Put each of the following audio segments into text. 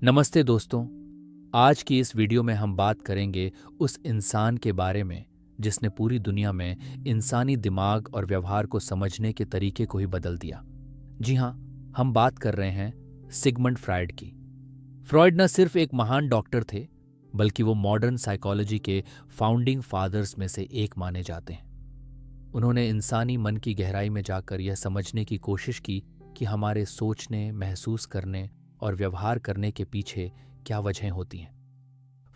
नमस्ते दोस्तों। आज की इस वीडियो में हम बात करेंगे उस इंसान के बारे में जिसने पूरी दुनिया में इंसानी दिमाग और व्यवहार को समझने के तरीके को ही बदल दिया। जी हाँ, हम बात कर रहे हैं सिगमंड फ्रायड की। फ्रॉयड न सिर्फ एक महान डॉक्टर थे, बल्कि वो मॉडर्न साइकोलॉजी के फाउंडिंग फादर्स में से एक माने जाते हैं। उन्होंने इंसानी मन की गहराई में जाकर यह समझने की कोशिश की कि हमारे सोचने, महसूस करने और व्यवहार करने के पीछे क्या वजहें होती हैं।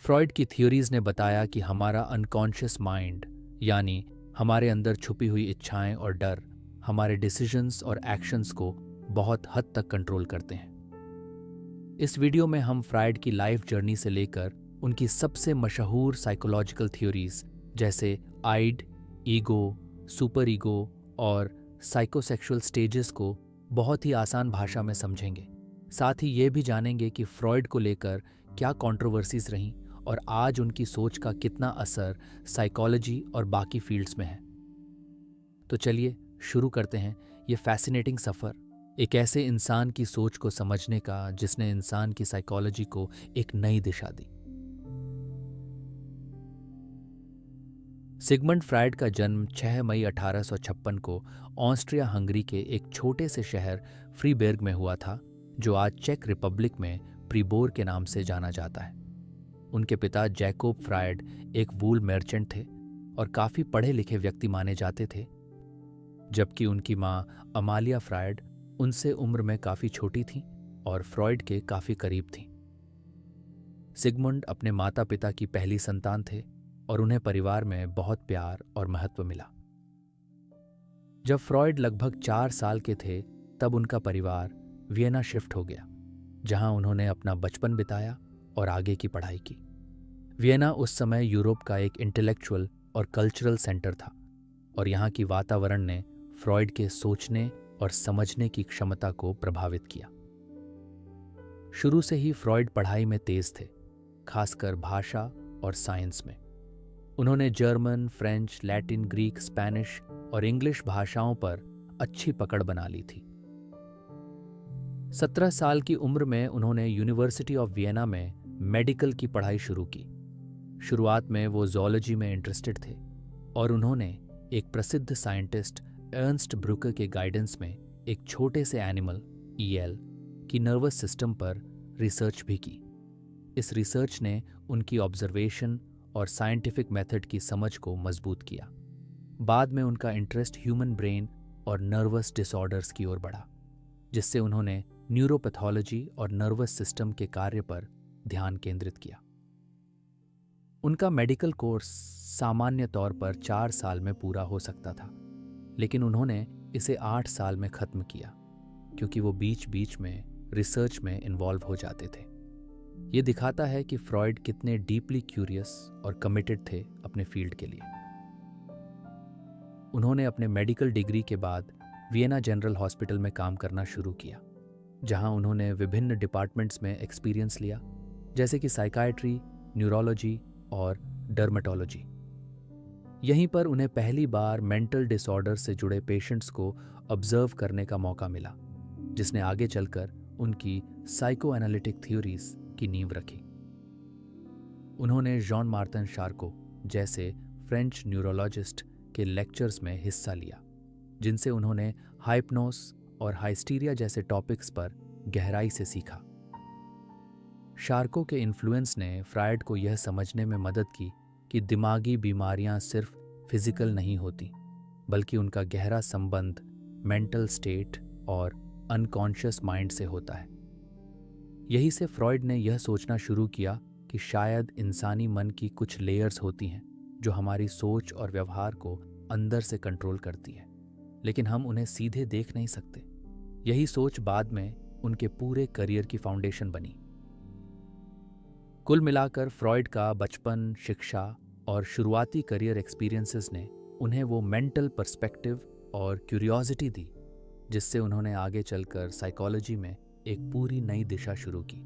फ्रॉयड की थ्योरीज ने बताया कि हमारा अनकॉन्शियस माइंड, यानी हमारे अंदर छुपी हुई इच्छाएं और डर, हमारे डिसीजंस और एक्शंस को बहुत हद तक कंट्रोल करते हैं। इस वीडियो में हम फ्रॉयड की लाइफ जर्नी से लेकर उनकी सबसे मशहूर साइकोलॉजिकल थ्योरीज जैसे आइड, ईगो, सुपर ईगो और साइकोसेक्सुअल स्टेजेस को बहुत ही आसान भाषा में समझेंगे। साथ ही ये भी जानेंगे कि फ्रॉयड को लेकर क्या कंट्रोवर्सीज रहीं और आज उनकी सोच का कितना असर साइकोलॉजी और बाकी फील्ड्स में है। तो चलिए शुरू करते हैं ये फैसिनेटिंग सफ़र, एक ऐसे इंसान की सोच को समझने का जिसने इंसान की साइकोलॉजी को एक नई दिशा दी। सिगमंड फ्रायड का जन्म 6 मई 1856 को ऑस्ट्रिया हंगरी के एक छोटे से शहर फ्रीबर्ग में हुआ था, जो आज चेक रिपब्लिक में प्रीबोर के नाम से जाना जाता है। उनके पिता जैकोब फ्रायड एक वूल मर्चेंट थे और काफ़ी पढ़े लिखे व्यक्ति माने जाते थे, जबकि उनकी माँ अमालिया फ्रायड उनसे उम्र में काफ़ी छोटी थीं और फ्रॉयड के काफ़ी करीब थीं। सिगमुंड अपने माता पिता की पहली संतान थे और उन्हें परिवार में बहुत प्यार और महत्व मिला। जब फ्रॉयड लगभग 4 साल के थे, तब उनका परिवार वियना शिफ्ट हो गया, जहां उन्होंने अपना बचपन बिताया और आगे की पढ़ाई की। वियना उस समय यूरोप का एक इंटेलेक्चुअल और कल्चरल सेंटर था और यहाँ की वातावरण ने फ्रॉयड के सोचने और समझने की क्षमता को प्रभावित किया। शुरू से ही फ्रॉयड पढ़ाई में तेज थे, खासकर भाषा और साइंस में। उन्होंने German, French, Latin, Greek, Spanish और इंग्लिश भाषाओं पर अच्छी पकड़ बना ली थी। 17 साल की उम्र में उन्होंने यूनिवर्सिटी ऑफ वियना में मेडिकल की पढ़ाई शुरू की। शुरुआत में वो ज़ूलॉजी में इंटरेस्टेड थे और उन्होंने एक प्रसिद्ध साइंटिस्ट अर्नस्ट ब्रुकर के गाइडेंस में एक छोटे से एनिमल ईएल की नर्वस सिस्टम पर रिसर्च भी की। इस रिसर्च ने उनकी ऑब्जर्वेशन और साइंटिफिक मेथड की समझ को मजबूत किया। बाद में उनका इंटरेस्ट ह्यूमन ब्रेन और नर्वस डिसऑर्डर्स की ओर बढ़ा, जिससे उन्होंने न्यूरोपैथोलॉजी और नर्वस सिस्टम के कार्य पर ध्यान केंद्रित किया। उनका मेडिकल कोर्स सामान्य तौर पर 4 साल में पूरा हो सकता था, लेकिन उन्होंने इसे 8 साल में खत्म किया, क्योंकि वो बीच बीच में रिसर्च में इन्वॉल्व हो जाते थे। ये दिखाता है कि फ्रॉयड कितने डीपली क्यूरियस और कमिटेड थे अपने फील्ड के लिए। उन्होंने अपने मेडिकल डिग्री के बाद वियना जनरल हॉस्पिटल में काम करना शुरू किया, जहां उन्होंने विभिन्न डिपार्टमेंट्स में एक्सपीरियंस लिया, जैसे कि साइकाइट्री, न्यूरोलॉजी और डर्मेटोलॉजी। यहीं पर उन्हें पहली बार मेंटल डिसऑर्डर से जुड़े पेशेंट्स को ऑब्जर्व करने का मौका मिला, जिसने आगे चलकर उनकी साइको एनालिटिक थ्योरीज की नींव रखी। उन्होंने जॉन मार्टिन शार्को जैसे फ्रेंच न्यूरोलॉजिस्ट के लेक्चर्स में हिस्सा लिया, जिनसे उन्होंने हाइप्नोस और हाइस्टीरिया जैसे टॉपिक्स पर गहराई से सीखा। शार्को के इन्फ्लुएंस ने फ्रॉयड को यह समझने में मदद की कि दिमागी बीमारियां सिर्फ फिजिकल नहीं होती, बल्कि उनका गहरा संबंध मेंटल स्टेट और अनकॉन्शियस माइंड से होता है। यही से फ्रॉयड ने यह सोचना शुरू किया कि शायद इंसानी मन की कुछ लेयर्स होती हैं जो हमारी सोच और व्यवहार को अंदर से कंट्रोल करती है, लेकिन हम उन्हें सीधे देख नहीं सकते। यही सोच बाद में उनके पूरे करियर की फाउंडेशन बनी। कुल मिलाकर फ्रॉयड का बचपन, शिक्षा और शुरुआती करियर एक्सपीरियंसेस ने उन्हें वो मेंटल पर्सपेक्टिव और क्यूरियोसिटी दी, जिससे उन्होंने आगे चलकर साइकोलॉजी में एक पूरी नई दिशा शुरू की।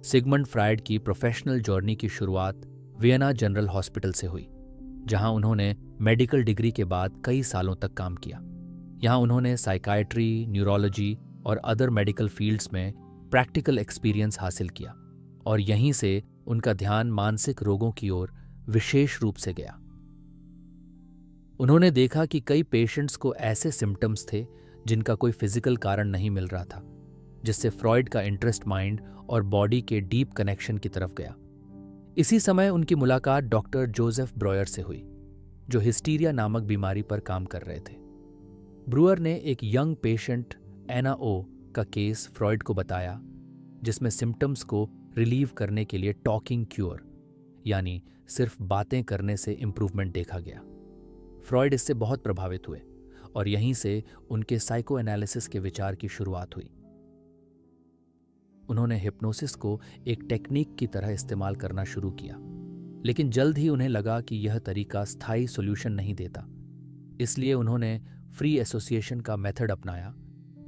सिगमंड फ्रायड की प्रोफेशनल जर्नी की शुरुआत वियना जनरल हॉस्पिटल से हुई, जहां उन्होंने मेडिकल डिग्री के बाद कई सालों तक काम किया। यहाँ उन्होंने साइकाइट्री, न्यूरोलॉजी और अदर मेडिकल फील्ड्स में प्रैक्टिकल एक्सपीरियंस हासिल किया और यहीं से उनका ध्यान मानसिक रोगों की ओर विशेष रूप से गया। उन्होंने देखा कि कई पेशेंट्स को ऐसे सिम्टम्स थे जिनका कोई फिजिकल कारण नहीं मिल रहा था, जिससे फ्रॉइड का इंटरेस्ट माइंड और बॉडी के डीप कनेक्शन की तरफ गया। इसी समय उनकी मुलाकात डॉक्टर जोसेफ ब्रॉयर से हुई, जो हिस्टीरिया नामक बीमारी पर काम कर रहे थे। ब्रूअर ने एक यंग पेशेंट एना ओ का केस फ्रॉइड को बताया, जिसमें सिम्टम्स को रिलीव करने के लिए टॉकिंग क्योर यानी सिर्फ बातें करने से इंप्रूवमेंट देखा गया। फ्रॉइड इससे बहुत प्रभावित हुए और यहीं से उनके साइको एनालिसिस के विचार की शुरुआत हुई। उन्होंने हिप्नोसिस को एक टेक्निक की तरह इस्तेमाल करना शुरू किया, लेकिन जल्द ही उन्हें लगा कि यह तरीका स्थायी सॉल्यूशन नहीं देता। इसलिए उन्होंने फ्री एसोसिएशन का मेथड अपनाया,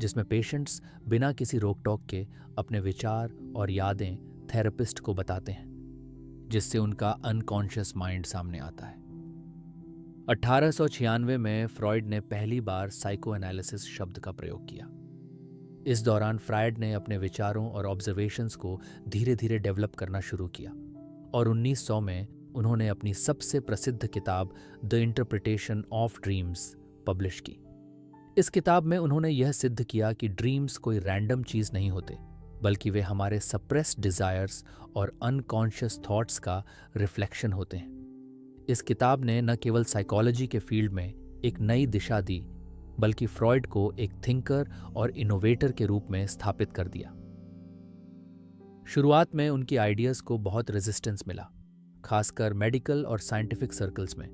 जिसमें पेशेंट्स बिना किसी रोक टोक के अपने विचार और यादें थेरेपिस्ट को बताते हैं, जिससे उनका अनकॉन्शियस माइंड सामने आता है। 1896 में फ्रॉइड ने पहली बार साइको एनालिसिस शब्द का प्रयोग किया। इस दौरान फ्रॉइड ने अपने विचारों और ऑब्जर्वेशंस को धीरे धीरे डेवलप करना शुरू किया और 1900 में उन्होंने अपनी सबसे प्रसिद्ध किताब the interpretation of dreams publish की। इस किताब में उन्होंने यह सिद्ध किया कि ड्रीम्स कोई रैंडम चीज नहीं होते, बल्कि वे हमारे सप्रेस्ड डिजायर्स और अनकॉन्शियस थॉट्स का रिफ्लेक्शन होते हैं। इस किताब ने न केवल साइकोलॉजी के फील्ड में एक नई दिशा दी, बल्कि फ्रॉइड को एक थिंकर और इनोवेटर के रूप में स्थापित कर दिया। शुरुआत में उनकी आइडियाज को बहुत रेजिस्टेंस मिला, खासकर मेडिकल और साइंटिफिक सर्कल्स में,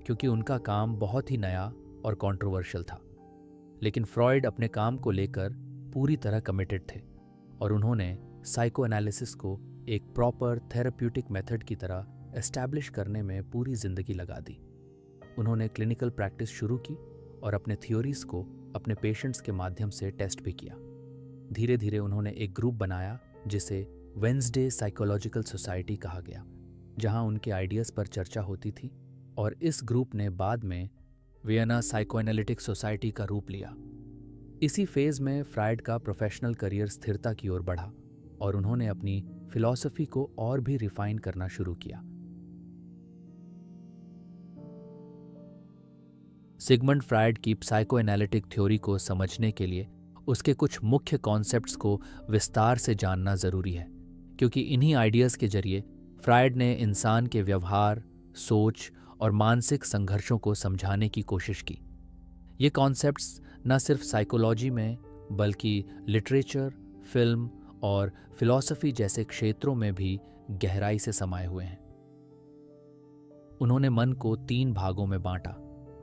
क्योंकि उनका काम बहुत ही नया और कंट्रोवर्शियल था। लेकिन फ्रॉइड अपने काम को लेकर पूरी तरह कमिटेड थे और उन्होंने साइको एनालिसिस को एक प्रॉपर थेरेप्यूटिक मेथड की तरह एस्टैब्लिश करने में पूरी जिंदगी लगा दी। उन्होंने क्लिनिकल प्रैक्टिस शुरू की और अपने थ्योरीज को अपने पेशेंट्स के माध्यम से टेस्ट भी किया। धीरे धीरे उन्होंने एक ग्रुप बनाया जिसे वेंसडे साइकोलॉजिकल सोसाइटी कहा गया, जहां उनके आइडियाज पर चर्चा होती थी, और इस ग्रुप ने बाद में वियना साइकोएनालिटिक सोसाइटी का रूप लिया। इसी फेज में फ्रॉइड का प्रोफेशनल करियर स्थिरता की ओर बढ़ा और उन्होंने अपनी फिलॉसफी को और भी रिफाइन करना शुरू किया। सिगमंड फ्रॉइड की साइकोएनालिटिक थ्योरी को समझने के लिए उसके कुछ मुख्य कॉन्सेप्ट्स को विस्तार से जानना जरूरी है, क्योंकि इन्हीं आइडियाज के जरिए फ्रॉइड ने इंसान के व्यवहार, सोच और मानसिक संघर्षों को समझाने की कोशिश की। ये कॉन्सेप्ट्स न सिर्फ साइकोलॉजी में बल्कि लिटरेचर, फिल्म और फिलॉसफी जैसे क्षेत्रों में भी गहराई से समाये हुए हैं। उन्होंने मन को 3 भागों में बांटा: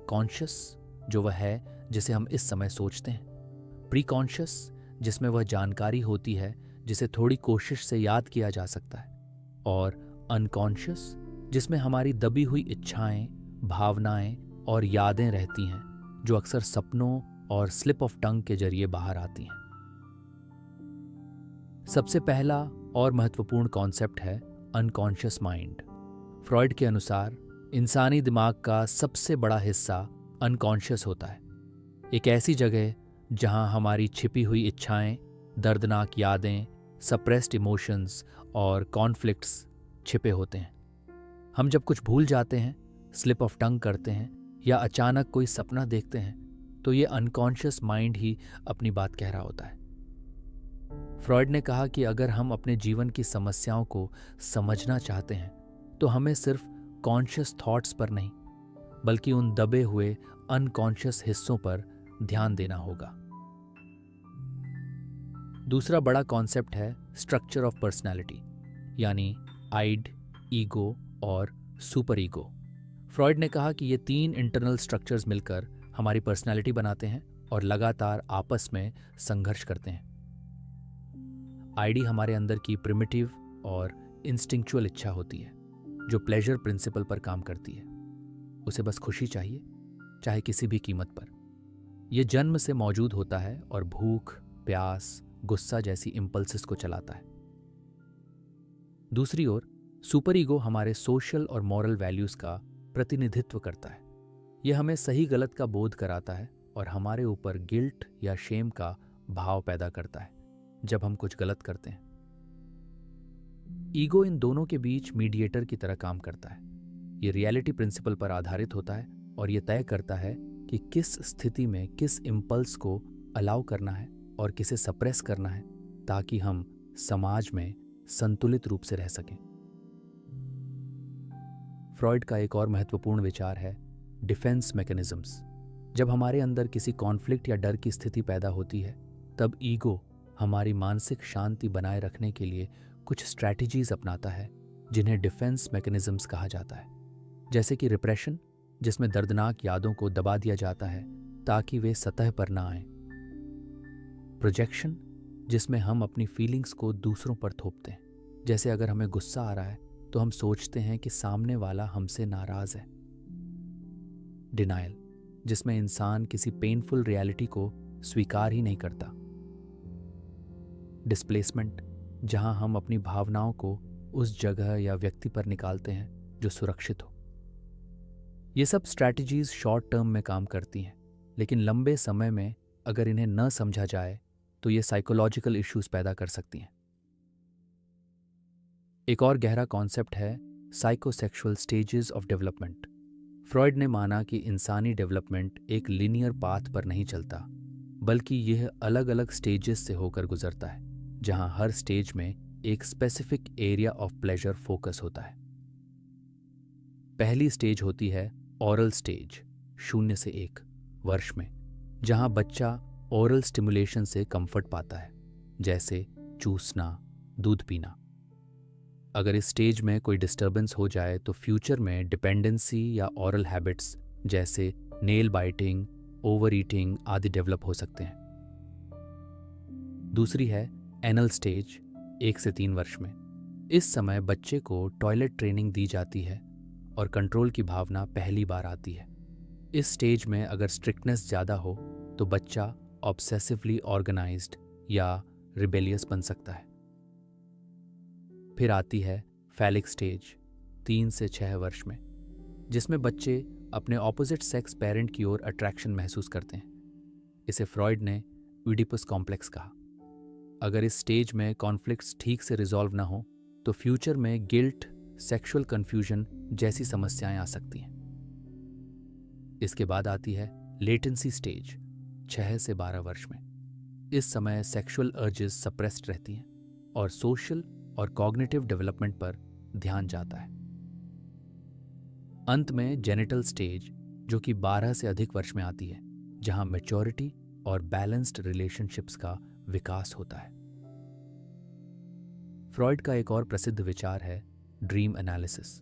कॉन्शियस, जो वह है जिसे हम इस समय सोचते हैं; प्री कॉन्शियस, जिसमें वह जानकारी होती है जिसे थोड़ी कोशिश से याद किया जा सकता है; और अनकॉन्शियस, जिसमें हमारी दबी हुई इच्छाएं, भावनाएं और यादें रहती हैं, जो अक्सर सपनों और स्लिप ऑफ टंग के जरिए बाहर आती हैं। सबसे पहला और महत्वपूर्ण कॉन्सेप्ट है अनकॉन्शियस माइंड। फ्रॉइड के अनुसार इंसानी दिमाग का सबसे बड़ा हिस्सा अनकॉन्शियस होता है, एक ऐसी जगह जहां हमारी छिपी हुई इच्छाएं, दर्दनाक यादें, सप्रेस्ड इमोशंस और कॉन्फ्लिक्ट्स छिपे होते हैं। हम जब कुछ भूल जाते हैं, स्लिप ऑफ टंग करते हैं या अचानक कोई सपना देखते हैं, तो ये अनकॉन्शियस माइंड ही अपनी बात कह रहा होता है। फ्रॉइड ने कहा कि अगर हम अपने जीवन की समस्याओं को समझना चाहते हैं, तो हमें सिर्फ कॉन्शियस थॉट्स पर नहीं, बल्कि उन दबे हुए अनकॉन्शियस हिस्सों पर ध्यान देना होगा। दूसरा बड़ा कॉन्सेप्ट है स्ट्रक्चर ऑफ पर्सनैलिटी, यानी आइड, ईगो और सुपर ईगो। फ्रॉइड ने कहा कि ये 3 इंटरनल स्ट्रक्चर्स मिलकर हमारी पर्सनैलिटी बनाते हैं और लगातार आपस में संघर्ष करते हैं। आईडी हमारे अंदर की प्रिमिटिव और इंस्टिंक्चुअल इच्छा होती है, जो प्लेजर प्रिंसिपल पर काम करती है। उसे बस खुशी चाहिए, चाहे किसी भी कीमत पर। यह जन्म से मौजूद होता है और भूख, प्यास, गुस्सा जैसी इंपल्सेस को चलाता है। दूसरी ओर सुपर ईगो हमारे सोशल और मॉरल वैल्यूज का प्रतिनिधित्व करता है। यह हमें सही गलत का बोध कराता है और हमारे ऊपर गिल्ट या शेम का भाव पैदा करता है जब हम कुछ गलत करते हैं। ईगो इन दोनों के बीच मीडिएटर की तरह काम करता है। ये रियलिटी प्रिंसिपल पर आधारित होता है और ये तय करता है कि किस स्थिति में किस इम्पल्स को अलाउ करना है और किसे सप्रेस करना है, ताकि हम समाज में संतुलित रूप से रह सकें। फ्रॉइड का एक और महत्वपूर्ण विचार है डिफेंस मैकेनिज्म्स। जब हमारे अंदर किसी कॉन्फ्लिक्ट या डर की स्थिति पैदा होती है, तब ईगो हमारी मानसिक शांति बनाए रखने के लिए कुछ स्ट्रैटेजीज अपनाता है जिन्हें डिफेंस मैकेनिज्म्स कहा जाता है। जैसे कि रिप्रेशन, जिसमें दर्दनाक यादों को दबा दिया जाता है ताकि वे सतह पर ना आएं। प्रोजेक्शन, जिसमें हम अपनी फीलिंग्स को दूसरों पर थोपते हैं। जैसे अगर हमें गुस्सा आ रहा है तो हम सोचते हैं कि सामने वाला हमसे नाराज है। डिनायल, जिसमें इंसान किसी पेनफुल रियलिटी को स्वीकार ही नहीं करता। डिस्प्लेसमेंट, जहां हम अपनी भावनाओं को उस जगह या व्यक्ति पर निकालते हैं जो सुरक्षित हो। ये सब स्ट्रैटेजीज शॉर्ट टर्म में काम करती हैं, लेकिन लंबे समय में अगर इन्हें न समझा जाए तो ये साइकोलॉजिकल इश्यूज पैदा कर सकती हैं। एक और गहरा कॉन्सेप्ट है psychosexual stages of development. Freud ने माना कि इंसानी डेवलपमेंट एक लीनियर पाथ पर नहीं चलता, बल्कि यह अलग अलग स्टेजेस से होकर गुजरता है, जहां हर स्टेज में एक specific area of pleasure focus होता है। पहली स्टेज होती है ओरल स्टेज, 0 से 1 वर्ष में, जहां बच्चा ओरल स्टिमुलेशन से कंफर्ट पाता है, जैसे चूसना, दूध पीना। अगर इस स्टेज में कोई डिस्टर्बेंस हो जाए तो फ्यूचर में डिपेंडेंसी या ओरल हैबिट्स जैसे नेल बाइटिंग, ओवर ईटिंग आदि डेवलप हो सकते हैं। दूसरी है एनल स्टेज, 1 से 3 वर्ष में। इस समय बच्चे को टॉयलेट ट्रेनिंग दी जाती है और कंट्रोल की भावना पहली बार आती है। इस स्टेज में अगर स्ट्रिक्टनेस ज़्यादा हो तो बच्चा ऑब्सेसिवली ऑर्गेनाइज्ड या रिबेलियस बन सकता है। फिर आती है फैलिक स्टेज, 3 से 6 वर्ष में, जिसमें बच्चे अपने ऑपोजिट सेक्स पेरेंट की ओर अट्रैक्शन महसूस करते हैं। इसे फ्रॉइड ने ओइडिपस कॉम्प्लेक्स कहा। अगर इस स्टेज में कॉन्फ्लिक्ट्स ठीक से रिजॉल्व ना हो तो फ्यूचर में गिल्ट, सेक्सुअल कंफ्यूजन जैसी समस्याएं आ सकती हैं। इसके बाद आती है लेटेंसी स्टेज, 6 से 12 वर्ष में। इस समय सेक्सुअल अर्जेस सप्रेस्ड रहती हैं और सोशल और कॉग्निटिव डेवलपमेंट पर ध्यान जाता है। अंत में जेनिटल स्टेज, जो कि 12 से अधिक वर्ष में आती है, जहां मैच्योरिटी और बैलेंस्ड रिलेशनशिप्स का विकास होता है। फ्रॉइड का एक और प्रसिद्ध विचार है ड्रीम एनालिसिस।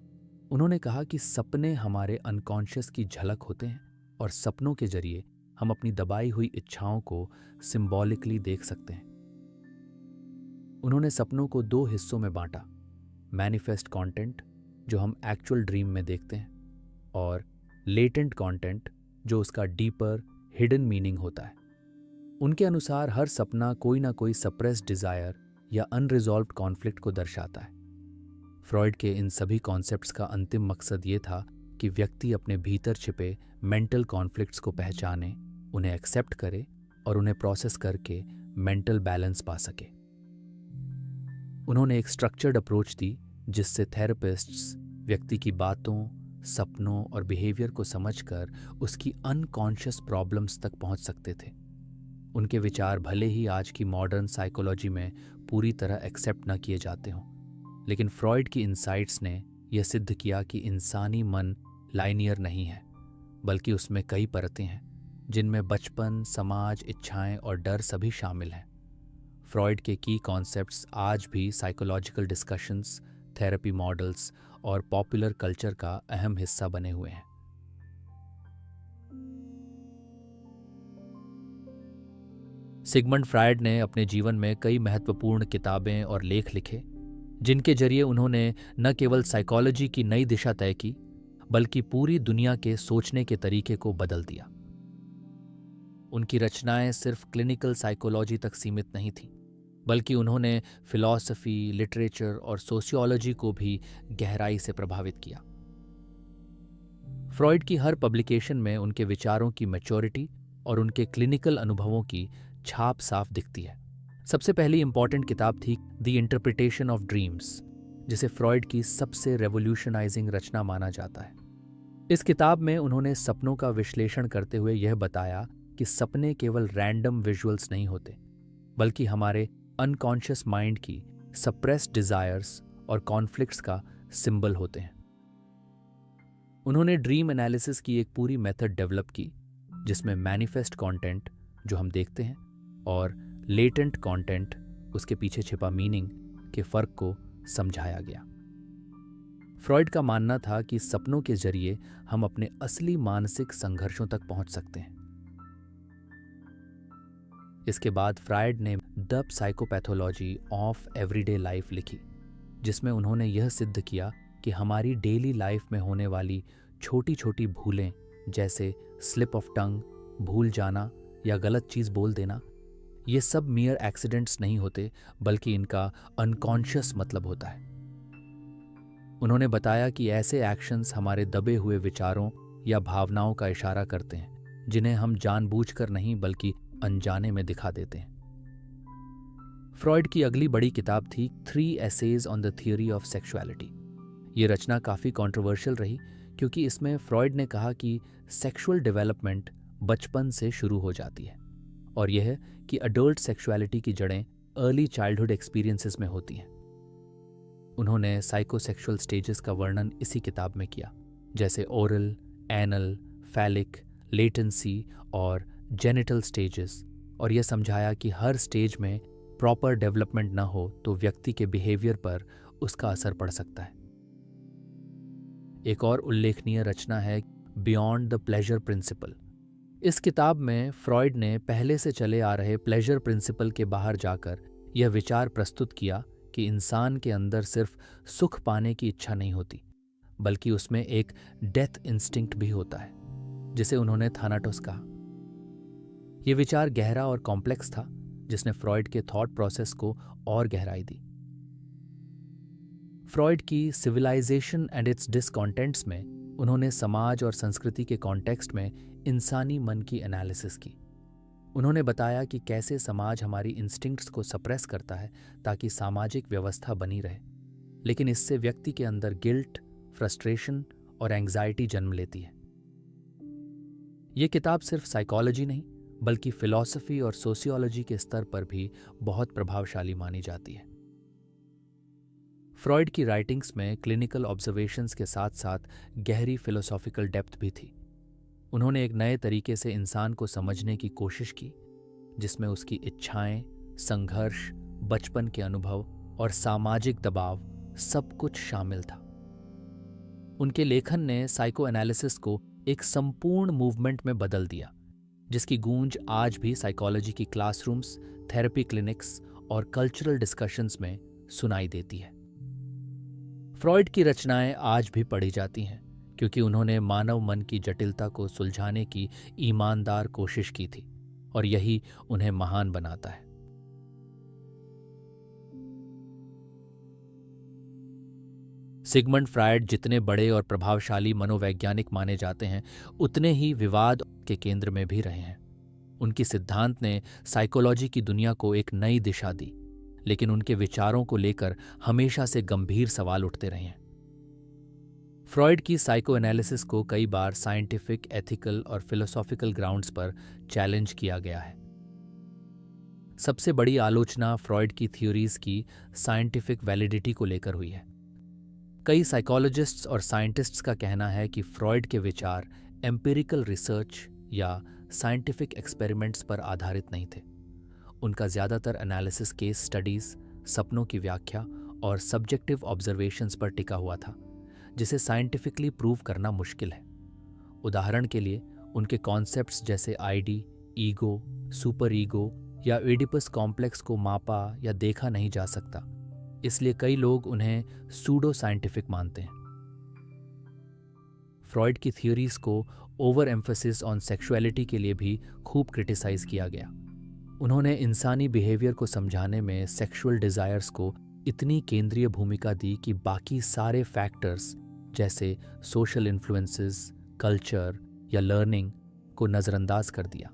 उन्होंने कहा कि सपने हमारे अनकॉन्शियस की झलक होते हैं और सपनों के जरिए हम अपनी दबाई हुई इच्छाओं को सिंबॉलिकली देख सकते हैं। उन्होंने सपनों को 2 हिस्सों में बांटा, मैनिफेस्ट कंटेंट, जो हम एक्चुअल ड्रीम में देखते हैं, और लेटेंट कंटेंट, जो उसका डीपर हिडन मीनिंग होता है। उनके अनुसार हर सपना कोई ना कोई सप्रेस्ड डिजायर या अनरिजॉल्व्ड कॉन्फ्लिक्ट को दर्शाता है। फ्रॉइड के इन सभी कॉन्सेप्ट्स का अंतिम मकसद ये था कि व्यक्ति अपने भीतर छिपे मेंटल कॉन्फ्लिक्ट्स को पहचाने, उन्हें एक्सेप्ट करे और उन्हें प्रोसेस करके मेंटल बैलेंस पा सके। उन्होंने एक स्ट्रक्चर्ड अप्रोच दी जिससे थेरेपिस्ट्स व्यक्ति की बातों, सपनों और बिहेवियर को समझकर उसकी अनकॉन्शियस प्रॉब्लम्स तक पहुंच सकते थे। उनके विचार भले ही आज की मॉडर्न साइकोलॉजी में पूरी तरह एक्सेप्ट न किए जाते हों, लेकिन फ्रॉइड की इनसाइट्स ने यह सिद्ध किया कि इंसानी मन लाइनियर नहीं है, बल्कि उसमें कई परतें हैं जिनमें बचपन, समाज, इच्छाएं और डर सभी शामिल हैं। फ्रॉइड के की कॉन्सेप्ट्स आज भी साइकोलॉजिकल डिस्कशंस, थेरेपी मॉडल्स और पॉपुलर कल्चर का अहम हिस्सा बने हुए हैं। सिगमंड फ्रायड ने अपने जीवन में कई महत्वपूर्ण किताबें और लेख लिखे, जिनके जरिए उन्होंने न केवल साइकोलॉजी की नई दिशा तय की, बल्कि पूरी दुनिया के सोचने के तरीके को बदल दिया। उनकी रचनाएं सिर्फ क्लिनिकल साइकोलॉजी तक सीमित नहीं थीं, बल्कि उन्होंने फिलॉसफी, लिटरेचर और सोशियोलॉजी को भी गहराई से प्रभावित किया। फ्रॉइड की हर पब्लिकेशन में उनके विचारों की मैच्योरिटी और उनके क्लिनिकल अनुभवों की छाप साफ दिखती है। सबसे पहली इंपॉर्टेंट किताब थी द इंटरप्रिटेशन ऑफ ड्रीम्स, जिसे फ्रॉइड की सबसे रेवोल्यूशनाइजिंग रचना माना जाता है। इस किताब में उन्होंने सपनों का विश्लेषण करते हुए यह बताया कि सपने केवल रैंडम विजुअल्स नहीं होते, बल्कि हमारे अनकॉन्शियस माइंड की सप्रेस्ड डिजायर्स और कॉन्फ्लिक्ट्स का सिंबल होते हैं। उन्होंने ड्रीम एनालिसिस की एक पूरी मेथड डेवलप की, जिसमें मैनिफेस्ट कंटेंट जो हम देखते हैं और लेटेंट कंटेंट, उसके पीछे छिपा मीनिंग के फर्क को समझाया गया। फ्रॉइड का मानना था कि सपनों के जरिए हम अपने असली मानसिक संघर्षों तक पहुंच सकते हैं। इसके बाद फ्रॉइड ने the psychopathology of everyday life लिखी, जिसमें उन्होंने यह सिद्ध किया कि हमारी डेली लाइफ में होने वाली छोटी छोटी भूलें, जैसे स्लिप ऑफ टंग, भूल जाना या गलत चीज़ बोल देना, ये सब मियर एक्सीडेंट्स नहीं होते, बल्कि इनका अनकॉन्शियस मतलब होता है। उन्होंने बताया कि ऐसे एक्शंस हमारे दबे हुए विचारों या भावनाओं का इशारा करते हैं, जिन्हें हम जानबूझकर नहीं बल्कि अनजाने में दिखा देते हैं। फ्रॉइड की अगली बड़ी किताब थी 3 essays on the theory of sexuality. ये रचना काफ़ी कंट्रोवर्शियल रही, क्योंकि इसमें फ्रॉइड ने कहा कि सेक्सुअल डेवलपमेंट बचपन से शुरू हो जाती है, और यह कि अडल्ट सेक्सुअलिटी की जड़ें अर्ली चाइल्डहुड एक्सपीरियंसेस में होती हैं। उन्होंने साइकोसेक्सुअल स्टेजेस का वर्णन इसी किताब में किया, जैसे ओरल, एनल, फैलिक, लेटेंसी और जेनिटल स्टेजेस, और यह समझाया कि हर स्टेज में प्रॉपर डेवलपमेंट न हो तो व्यक्ति के बिहेवियर पर उसका असर पड़ सकता है। एक और उल्लेखनीय रचना है बियॉन्ड द प्लेजर प्रिंसिपल। इस किताब में फ्रॉइड ने पहले से चले आ रहे प्लेजर प्रिंसिपल के बाहर जाकर यह विचार प्रस्तुत किया कि इंसान के अंदर सिर्फ सुख पाने की इच्छा नहीं होती, बल्कि उसमें एक डेथ इंस्टिंक्ट भी होता है, जिसे उन्होंने थानाटोस कहा। यह विचार गहरा और कॉम्प्लेक्स था, जिसने फ्रॉइड के थॉट प्रोसेस को और गहराई दी। फ्रॉइड की सिविलाइजेशन एंड इट्स डिसकॉन्टेंट्स में उन्होंने समाज और संस्कृति के कॉन्टेक्स्ट में इंसानी मन की एनालिसिस की। उन्होंने बताया कि कैसे समाज हमारी इंस्टिंक्ट्स को सप्रेस करता है ताकि सामाजिक व्यवस्था बनी रहे, लेकिन इससे व्यक्ति के अंदर गिल्ट, फ्रस्ट्रेशन और एंग्जाइटी जन्म लेती है। ये किताब सिर्फ साइकोलॉजी नहीं, बल्कि फिलॉसफी और सोशियोलॉजी के स्तर पर भी बहुत प्रभावशाली मानी जाती है। फ्रॉइड की राइटिंग्स में क्लिनिकल ऑब्जर्वेशंस के साथ साथ गहरी फिलोसॉफिकल डेप्थ भी थी। उन्होंने एक नए तरीके से इंसान को समझने की कोशिश की, जिसमें उसकी इच्छाएं, संघर्ष, बचपन के अनुभव और सामाजिक दबाव सब कुछ शामिल था। उनके लेखन ने साइको एनालिसिस को एक संपूर्ण मूवमेंट में बदल दिया, जिसकी गूंज आज भी साइकोलॉजी की क्लासरूम्स, थेरेपी क्लिनिक्स और कल्चरल डिस्कशंस में सुनाई देती है। फ्रॉइड की रचनाएं आज भी पढ़ी जाती हैं, क्योंकि उन्होंने मानव मन की जटिलता को सुलझाने की ईमानदार कोशिश की थी, और यही उन्हें महान बनाता है। सिगमंड फ्रायड जितने बड़े और प्रभावशाली मनोवैज्ञानिक माने जाते हैं, उतने ही विवाद के केंद्र में भी रहे हैं। उनकी सिद्धांत ने साइकोलॉजी की दुनिया को एक नई दिशा दी, लेकिन उनके विचारों को लेकर हमेशा से गंभीर सवाल उठते रहे हैं। फ्रॉइड की साइको एनालिसिस को कई बार साइंटिफिक, एथिकल और फिलोसॉफिकल ग्राउंड्स पर चैलेंज किया गया है। सबसे बड़ी आलोचना फ्रॉइड की थ्योरीज की साइंटिफिक वैलिडिटी को लेकर हुई है। कई साइकोलॉजिस्ट्स और साइंटिस्ट्स का कहना है कि फ्रॉइड के विचार एम्पिरिकल रिसर्च या साइंटिफिक एक्सपेरिमेंट्स पर आधारित नहीं थे। उनका ज़्यादातर एनालिसिस केस स्टडीज, सपनों की व्याख्या और सब्जेक्टिव ऑब्जर्वेशंस पर टिका हुआ था, जिसे साइंटिफिकली प्रूव करना मुश्किल है। उदाहरण के लिए उनके कॉन्सेप्ट्स जैसे आईडी, ईगो, सुपर ईगो या एडिपस कॉम्प्लेक्स को मापा या देखा नहीं जा सकता, इसलिए कई लोग उन्हें सूडो साइंटिफिक मानते हैं। फ्रॉइड की थ्योरीज को ओवर एम्फेसिस ऑन सेक्सुअलिटी के लिए भी खूब क्रिटिसाइज किया गया। उन्होंने इंसानी बिहेवियर को समझाने में सेक्सुअल डिजायर्स को इतनी केंद्रीय भूमिका दी कि बाकी सारे फैक्टर्स जैसे सोशल इन्फ्लुएंसेस, कल्चर या लर्निंग को नज़रअंदाज कर दिया।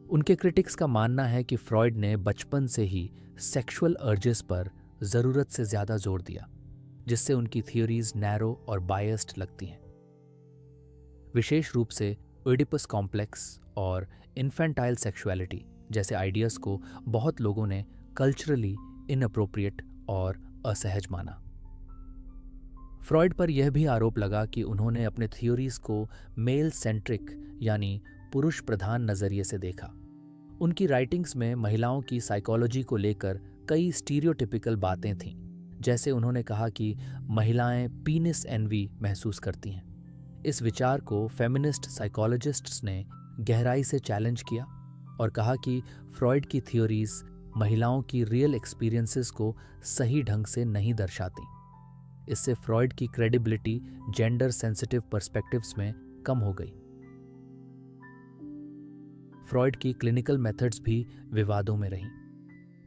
उनके क्रिटिक्स का मानना है कि फ्रॉइड ने बचपन से ही सेक्सुअल अर्जेस पर ज़रूरत से ज़्यादा जोर दिया, जिससे उनकी थियोरीज नैरो और बायस्ड लगती हैं। विशेष रूप से ओइडिपस कॉम्प्लेक्स और इन्फेंटाइल सेक्सुअलिटी जैसे आइडियाज़ को बहुत लोगों ने कल्चरली इनअप्रोप्रिएट और असहज माना। फ्रॉइड पर यह भी आरोप लगा कि उन्होंने अपने थ्योरीज को मेल सेंट्रिक यानी पुरुष प्रधान नज़रिए से देखा। उनकी राइटिंग्स में महिलाओं की साइकोलॉजी को लेकर कई स्टीरियोटिपिकल बातें थीं, जैसे उन्होंने कहा कि महिलाएं पीनिस एनवी महसूस करती हैं। इस विचार को फेमिनिस्ट साइकोलॉजिस्ट्स ने गहराई से चैलेंज किया और कहा कि फ्रॉइड की थ्योरीज महिलाओं की रियल एक्सपीरियंसेस को सही ढंग से नहीं दर्शाती। इससे फ्रॉइड की क्रेडिबिलिटी जेंडर सेंसिटिव पर्सपेक्टिव्स में कम हो गई। फ्रॉइड की क्लिनिकल मेथड्स भी विवादों में रहीं।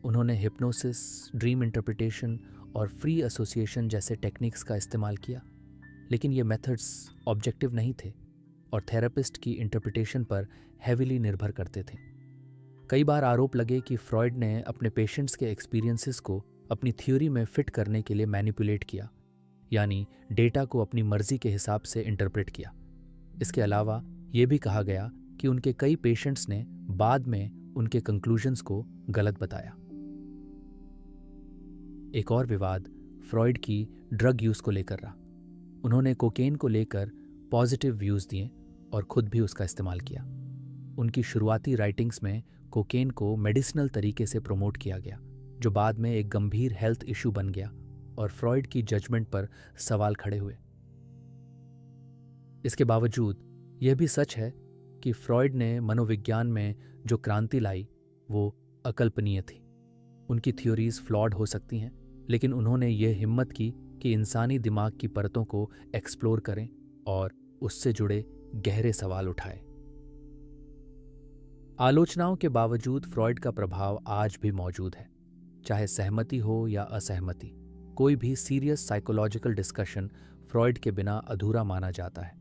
उन्होंने हिप्नोसिस, ड्रीम इंटरप्रिटेशन और फ्री एसोसिएशन जैसे टेक्निक्स का इस्तेमाल किया, लेकिन ये मेथड्स ऑब्जेक्टिव नहीं थे और थेरेपिस्ट की इंटरप्रिटेशन पर हेविली निर्भर करते थे। कई बार आरोप लगे कि फ्रॉइड ने अपने पेशेंट्स के एक्सपीरियंसेस को अपनी थ्योरी में फिट करने के लिए मैनिपुलेट किया, यानी डेटा को अपनी मर्जी के हिसाब से इंटरप्रेट किया। इसके अलावा ये भी कहा गया कि उनके कई पेशेंट्स ने बाद में उनके कंक्लूजन्स को गलत बताया। एक और विवाद फ्रॉइड की ड्रग यूज को लेकर रहा। उन्होंने कोकेन को लेकर पॉजिटिव व्यूज दिए और खुद भी उसका इस्तेमाल किया। उनकी शुरुआती राइटिंग्स में कोकेन को मेडिसिनल तरीके से प्रमोट किया गया, जो बाद में एक गंभीर हेल्थ इशू बन गया और फ्रॉइड की जजमेंट पर सवाल खड़े हुए। इसके बावजूद यह भी सच है कि फ्रॉइड ने मनोविज्ञान में जो क्रांति लाई वो अकल्पनीय थी। उनकी थ्योरीज फ्लॉड हो सकती हैं, लेकिन उन्होंने ये हिम्मत की कि इंसानी दिमाग की परतों को एक्सप्लोर करें और उससे जुड़े गहरे सवाल उठाएं। आलोचनाओं के बावजूद फ्रॉइड का प्रभाव आज भी मौजूद है। चाहे सहमति हो या असहमति, कोई भी सीरियस साइकोलॉजिकल डिस्कशन फ्रॉइड के बिना अधूरा माना जाता है।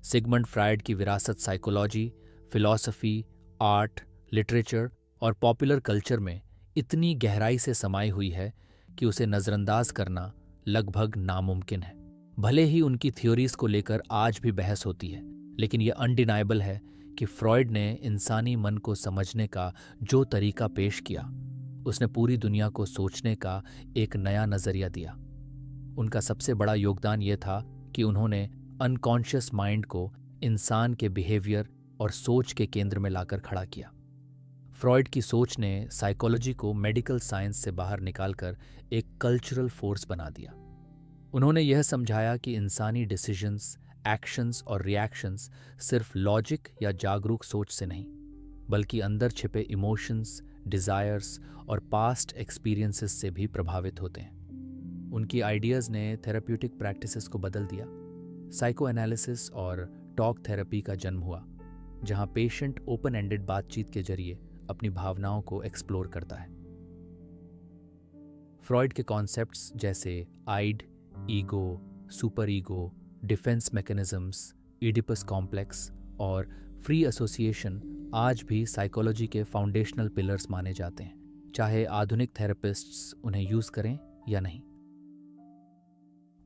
सिगमंड फ्रायड की विरासत साइकोलॉजी, फिलॉसफी, आर्ट, लिटरेचर और पॉपुलर कल्चर में इतनी गहराई से समाई हुई है कि उसे नज़रअंदाज करना लगभग नामुमकिन है। भले ही उनकी थ्योरीज को लेकर आज भी बहस होती है, लेकिन यह अनडिनाइबल है कि फ्रॉइड ने इंसानी मन को समझने का जो तरीका पेश किया, उसने पूरी दुनिया को सोचने का एक नया नज़रिया दिया। उनका सबसे बड़ा योगदान यह था कि उन्होंने अनकॉन्शियस माइंड को इंसान के बिहेवियर और सोच के केंद्र में लाकर खड़ा किया। फ्रॉइड की सोच ने साइकोलॉजी को मेडिकल साइंस से बाहर निकालकर एक कल्चरल फोर्स बना दिया। उन्होंने यह समझाया कि इंसानी डिसीजंस, एक्शंस और रिएक्शंस सिर्फ लॉजिक या जागरूक सोच से नहीं, बल्कि अंदर छिपे इमोशंस, डिज़ायर्स और पास्ट एक्सपीरियंसेस से भी प्रभावित होते हैं। उनकी आइडियाज़ ने थेरेप्यूटिक प्रैक्टिसेस को बदल दिया। साइको एनालिसिस और टॉक थेरेपी का जन्म हुआ, जहां पेशेंट ओपन एंडेड बातचीत के जरिए अपनी भावनाओं को एक्सप्लोर करता है। फ्रॉइड के कॉन्सेप्ट्स जैसे id, ego, super ego, defence mechanisms, Oedipus complex और फ्री एसोसिएशन आज भी साइकोलॉजी के फाउंडेशनल पिलर्स माने जाते हैं, चाहे आधुनिक थेरेपिस्ट्स उन्हें यूज करें या नहीं।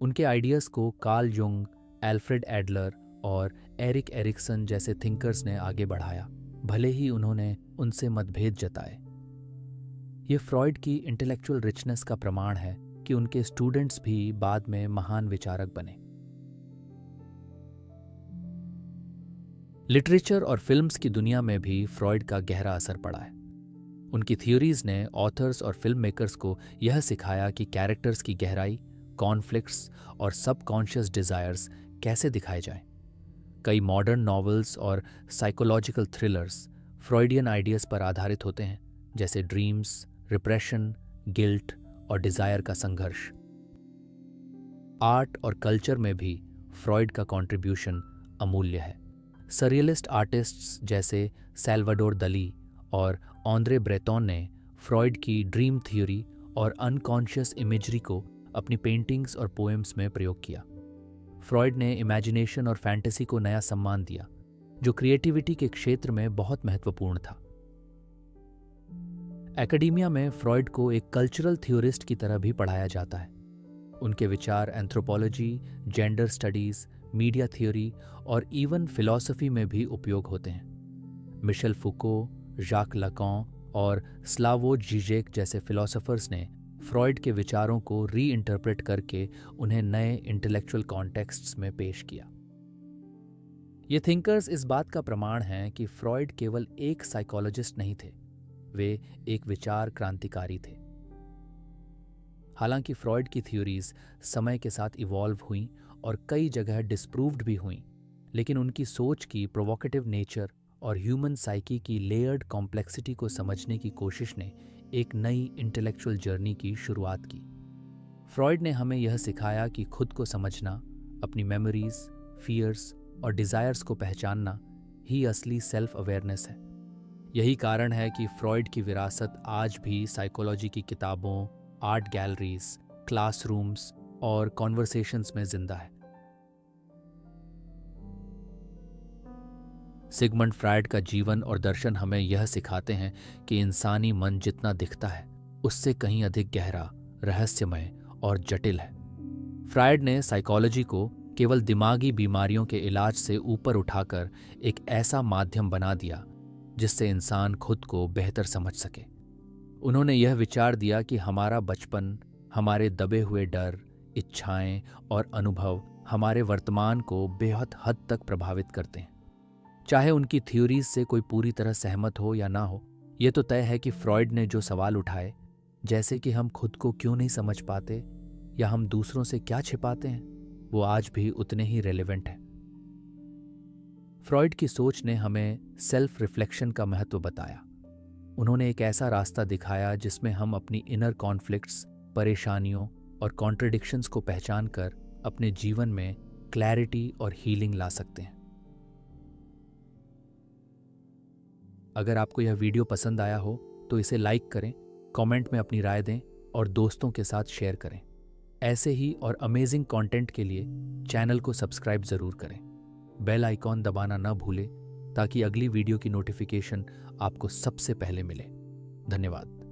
उनके आइडियाज़ को कार्ल युंग, एल्फ्रेड एडलर और एरिक एरिक्सन जैसे थिंकर्स ने आगे बढ़ाया, भले ही उन्होंने उनसे मतभेद जताए। ये फ्रॉइड की इंटेलेक्चुअल रिचनेस का प्रमाण है कि उनके स्टूडेंट्स भी बाद में महान विचारक बने। लिटरेचर और फिल्म्स की दुनिया में भी फ्रॉइड का गहरा असर पड़ा है। उनकी थ्योरीज ने ऑथर्स और फिल्म मेकर्स को यह सिखाया कि कैरेक्टर्स की गहराई, कॉन्फ्लिक्ट्स और सबकॉन्शियस डिजायर्स कैसे दिखाए जाएं। कई मॉडर्न नॉवेल्स और साइकोलॉजिकल थ्रिलर्स फ्रॉइडियन आइडियाज पर आधारित होते हैं, जैसे ड्रीम्स, रिप्रेशन, गिल्ट और डिजायर का संघर्ष। आर्ट और कल्चर में भी फ्रॉइड का कंट्रीब्यूशन अमूल्य है। सरियलिस्ट आर्टिस्ट्स जैसे सैल्वाडोर दली और ऑन्द्रे ब्रेतॉन ने फ्रॉइड की ड्रीम थ्योरी और अनकॉन्शियस इमेजरी को अपनी पेंटिंग्स और पोएम्स में प्रयोग किया। फ्रॉइड ने इमेजिनेशन और फैंटेसी को नया सम्मान दिया, जो क्रिएटिविटी के क्षेत्र में बहुत महत्वपूर्ण था। एकेडेमिया में फ्रॉइड को एक कल्चरल थ्योरिस्ट की तरह भी पढ़ाया जाता है। उनके विचार anthropology, gender studies, media theory और इवन फिलॉसफी में भी उपयोग होते हैं। मिशेल फुको, जाक लकॉन और स्लावोज जीजेक जैसे फिलोसोफर्स ने फ्रॉइड के विचारों को रीइंटरप्रेट करके उन्हें नए इंटेलेक्चुअल कॉन्टेक्स्ट्स में पेश किया। ये थिंकर्स इस बात का प्रमाण हैं कि फ्रॉइड केवल एक साइकोलॉजिस्ट नहीं थे, वे एक विचार क्रांतिकारी थे। हालांकि फ्रॉइड की थ्योरीज समय के साथ इवॉल्व हुईं और कई जगह डिस्प्रूव्ड भी हुईं, लेकिन उनकी सोच की प्रोवोकेटिव नेचर और ह्यूमन साइकी की लेयर्ड कॉम्प्लेक्सिटी को समझने की कोशिश ने एक नई इंटेलेक्चुअल जर्नी की शुरुआत की। फ्रॉइड ने हमें यह सिखाया कि खुद को समझना, अपनी मेमोरीज, फियर्स और डिज़ायर्स को पहचानना ही असली सेल्फ अवेयरनेस है। यही कारण है कि फ्रॉइड की विरासत आज भी साइकोलॉजी की किताबों, आर्ट गैलरीज, क्लासरूम्स और कॉन्वर्सेशंस में जिंदा है। सिगमंड फ्रायड का जीवन और दर्शन हमें यह सिखाते हैं कि इंसानी मन जितना दिखता है उससे कहीं अधिक गहरा, रहस्यमय और जटिल है। फ्रायड ने साइकोलॉजी को केवल दिमागी बीमारियों के इलाज से ऊपर उठाकर एक ऐसा माध्यम बना दिया जिससे इंसान खुद को बेहतर समझ सके। उन्होंने यह विचार दिया कि हमारा बचपन, हमारे दबे हुए डर, इच्छाएं और अनुभव हमारे वर्तमान को बेहद हद तक प्रभावित करते हैं। चाहे उनकी थ्योरीज से कोई पूरी तरह सहमत हो या ना हो, यह तो तय है कि फ्रॉइड ने जो सवाल उठाए, जैसे कि हम खुद को क्यों नहीं समझ पाते या हम दूसरों से क्या छिपाते हैं, वो आज भी उतने ही रेलेवेंट हैं। फ्रॉइड की सोच ने हमें सेल्फ रिफ्लेक्शन का महत्व बताया। उन्होंने एक ऐसा रास्ता दिखाया जिसमें हम अपनी इनर कॉन्फ्लिक्ट्स, परेशानियों और कॉन्ट्रडिक्शंस को पहचान कर अपने जीवन में क्लैरिटी और हीलिंग ला सकते हैं। अगर आपको यह वीडियो पसंद आया हो तो इसे लाइक करें, कमेंट में अपनी राय दें और दोस्तों के साथ शेयर करें। ऐसे ही और अमेजिंग कंटेंट के लिए चैनल को सब्सक्राइब ज़रूर करें। बेल आइकॉन दबाना न भूलें ताकि अगली वीडियो की नोटिफिकेशन आपको सबसे पहले मिले। धन्यवाद।